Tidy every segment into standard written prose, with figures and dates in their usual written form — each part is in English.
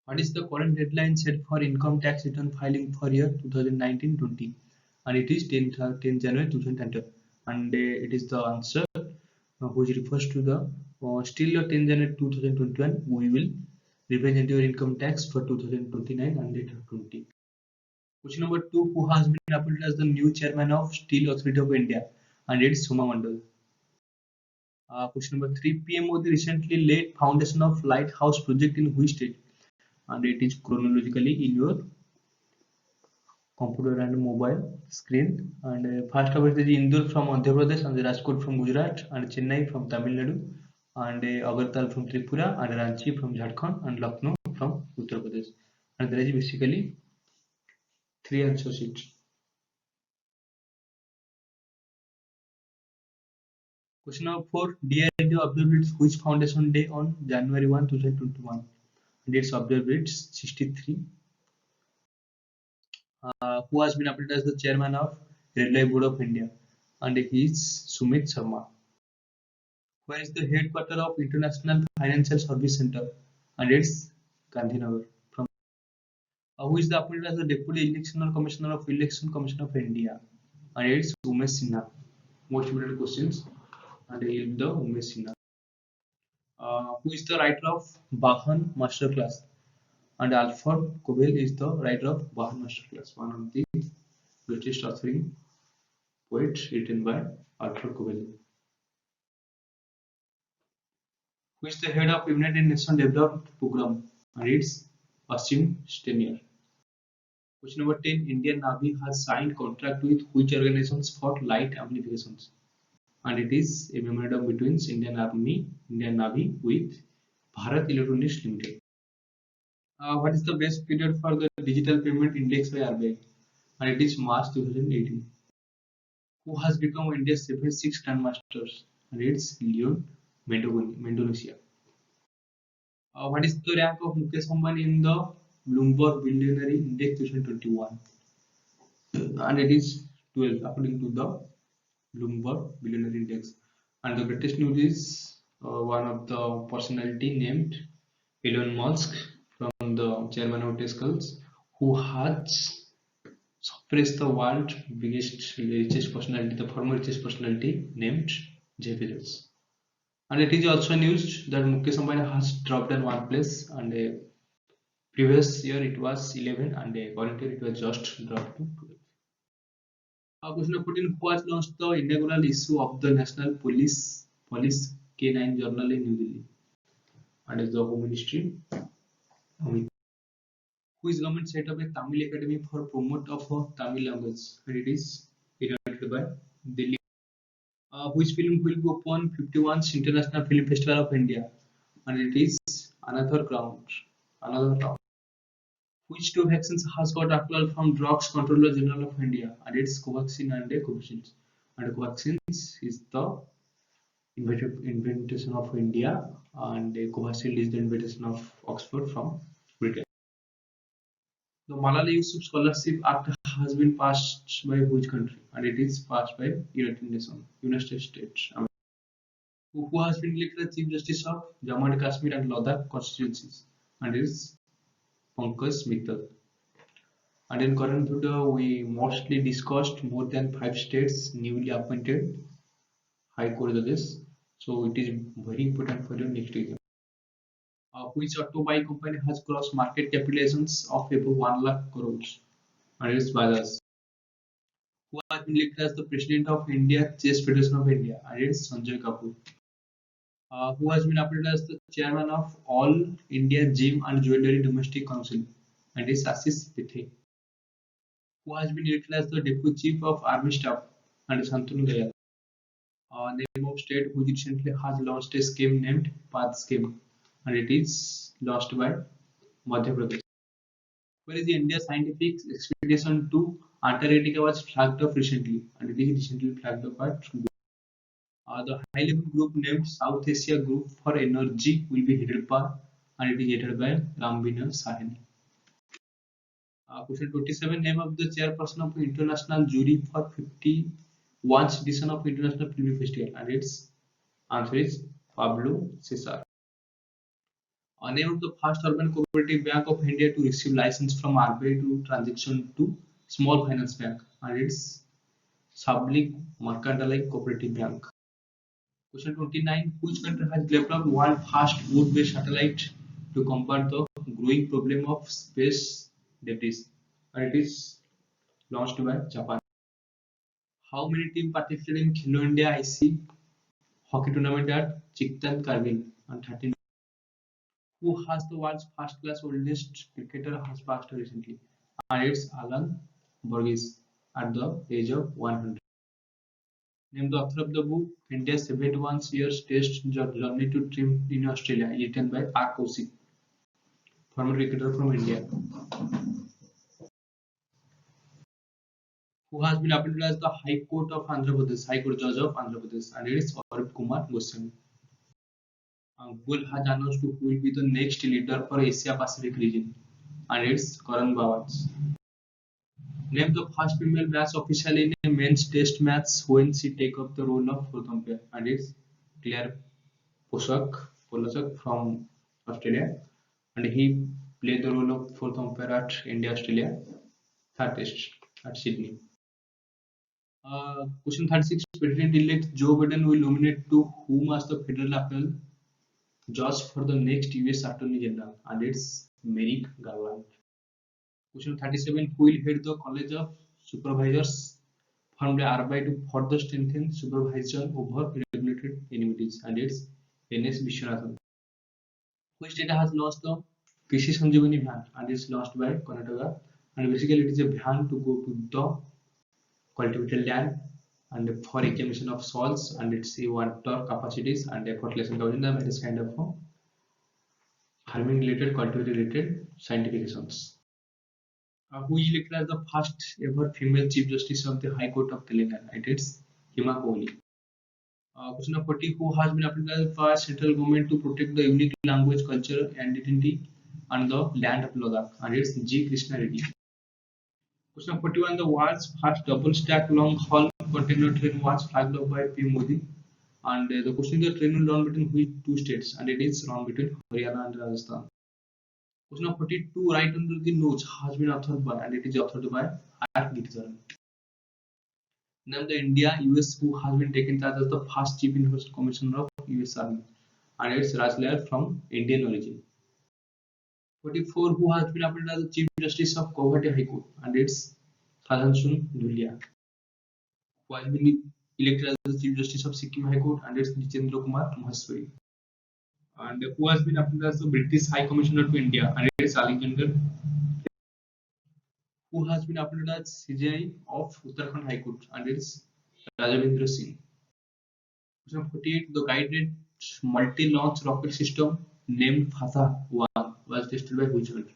What is the current deadline set for income tax return filing for year 2019-20? And it is 10 January 2020. And it is the answer which refers to the still your 10 January 2021 we will represent your income tax for 2029 and later 20. Question number 2, who has been appointed as the new chairman of Steel Authority of India? And it's Soma Mandal. Question number 3, PM Modi recently laid foundation of lighthouse project in which state? And it is chronologically in your computer and mobile screen. And first of all, it is Indore from Andhra Pradesh, and Rajkot from Gujarat, and Chennai from Tamil Nadu, and Agartala from Tripura, and Ranchi from Jharkhand, and Lucknow from Uttar Pradesh. And there is basically 3 answer sheets. Question number 4, DRDO observed its which foundation day on January 1, 2021? And it's observed its 63. Who has been appointed as the chairman of Railway Board of India? And he is Sumit Sharma. Where is the headquarters of International Financial Service Center? And it's Gandhinagar. From who is the appointed as the Deputy Electoral Commissioner of Election Commission of India? And it's Umesh Sinha. Most important questions. And he will be the Umesh Sinha. Who is the writer of Bahan Masterclass? And Alfred Cobel is the writer of Bahan Masterclass, one of the greatest authoring poets written by Alfred Cobel. Who is the head of United Nations Development Program? And it's Asim Stenier. Question number 10, Indian Navy has signed contract with which organizations for light amplifications? And it is a memorandum between Indian Navy with Bharat Electronics Limited. What is the best period for the digital payment index by RBI? And it is March 2018. Who has become India's 76 grandmasters? And it's Leon Mendonca. What is the rank of Mukesh Ambani in the Bloomberg Billionaire Index 2021? And it is 12 according to the Bloomberg Billionaire Index. And the greatest news is one of the personality named Elon Musk from the chairman of Tesla, who has surpassed the world biggest richest personality, the former richest personality named Jeff Bezos. And it is also news that Mukesh Ambani has dropped in one place, and previous year it was 11, and current year it was just dropped to 12. Question 14, who has launched the inaugural issue of the National Police K9 Journal in New Delhi? And is the Home Ministry. Who is government set up a Tamil Academy for promote of Tamil language? And it is erected by Delhi. Which film will be open 51st International Film Festival of India? And it is Another Ground. Which two vaccines has got approval from Drugs Controller General of India? And it's Covaxin and Covishield. And Covaxin is the invention of India, and Covishield is the invention of Oxford from Britain. The Malala Yousafzai Scholarship Act has been passed by which country? And it is passed by United States. Who has been elected Chief Justice of Jammu and Kashmir and Ladakh constituencies? And it is Pankaj Mittal. And in current video, we mostly discussed more than 5 states newly appointed High Court judges. So it is very important for your next exam. Which automobile company has gross market capitalizations of above 1 lakh crores? And it's Bajaj. Who has been elected as the president of India Chess Federation of India? And it's Sanjay Kapoor. Who has been appointed as the chairman of All India Gem and Jewellery Domestic Council? And it's Ashish Pithe. Who has been elected as the deputy chief of army staff? And it's Shantanu Dayal. Name of state which recently has launched a scheme named Path Scheme, and it is launched by Madhya Pradesh. Where is the India scientific expedition to Antarctica was flagged off recently? And it is recently flagged off at the high-level group named South Asia Group for Energy will be headed by, and it is headed by Rambina Sahni. Question 27, name of the chairperson of the international jury for 51st edition of International Film Festival, and its answer is Pablo Cesar. Name of the first urban cooperative bank of India to receive license from RBI to transaction to small finance bank, and it's Sablik Mercantile Cooperative Bank. Question 29. Which country has developed world first wood-based satellite to combat the growing problem of space debris? And it is launched by Japan. How many teams participated in Khelo India IC hockey tournament at Chitan Kargil on 13? Who has the world's first class oldest cricketer has passed recently? And it's Alan Borges at the age of 100. Name the author of the book India's 71 Years Test Journey to Dream in Australia, written by R. Kaushik, former cricketer from India, who has been appointed as the High Court of Andhra Pradesh, High Court Judge of Andhra Pradesh, and it is Arup Kumar Goswami. Google has announced who will be the next leader for Asia Pacific region, and it's Karan Bawaz. Name the first female match official in a men's test match when she take up the role of fourth umpire, and it's Claire Polachak from Australia, and he played the role of fourth umpire at India Australia third test at Sydney. Question 36. President-elect Joe Biden will nominate to whom as the federal appeal judge for the next US Attorney General, and it's Merrick Garland. Question 37. Who will head the College of Supervisors formed by RBI to further strengthen supervision over regulated entities, and it's N.S. Vishwanathan. Which state has launched the Krishi Sanjeevani van, and it's launched by Karnataka, and basically it is a van to go to the cultivated land and for accumulation of salts, and it's a water capacities and a fertilization capacity, and it is kind of farming related, cultivated related scientifications. Who is elected as the first ever female Chief Justice of the High Court of Telangana? It is Hima Kohli. Question number 40. Who has been appointed by central government to protect the unique language, culture, and identity on the land of Ladakh? And it's G. Krishna Reddy. Question number 41. The world's first double-stack long-haul container train was flagged off by PM Modi. And the question is the train will run between which two states? And it is run between Haryana and Rajasthan. Question number 42. Right under the nose has been authored by, and it is authored by R. Giridharan. Name the India-US who has been taken charge as the first Chief Information Commissioner of US Army, and it's Raj Lair from Indian origin. 44. Who has been appointed as the Chief Justice of Guwahati High Court, and it's Sadhansun Dhulia. Who has been elected as the Chief Justice of Sikkim High Court, and it's Jitendra Kumar Maheshwari. And who has been appointed as the British High Commissioner to India, and it's Alexander. Who has been appointed as CJI of Uttarakhand High Court, and it's Rajavendra Singh. Question 48. The guided multi-launch rocket system named Fateh-1 was tested by which country?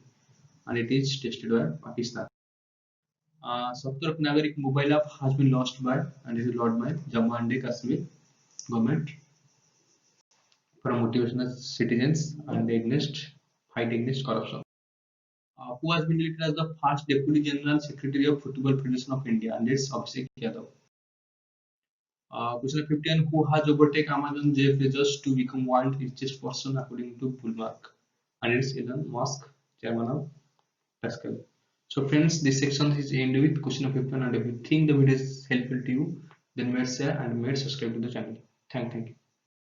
And it is tested by Pakistan. Saptark Nagarik mobile app has been launched by, and it is launched by Jammu and Kashmir government for motivational citizens and fight against corruption. Who has been elected as the first Deputy General Secretary of Football Federation of India, and it's Abhishek Yadav. Question 15. Who has overtaken Amazon Jeff Bezos to become world richest person according to Bloomberg? And it's Elon Musk, chairman of Pascal. So friends, this section is ended with question number 15, and if you think the video is helpful to you, then make share and make subscribe to the channel. Thank you.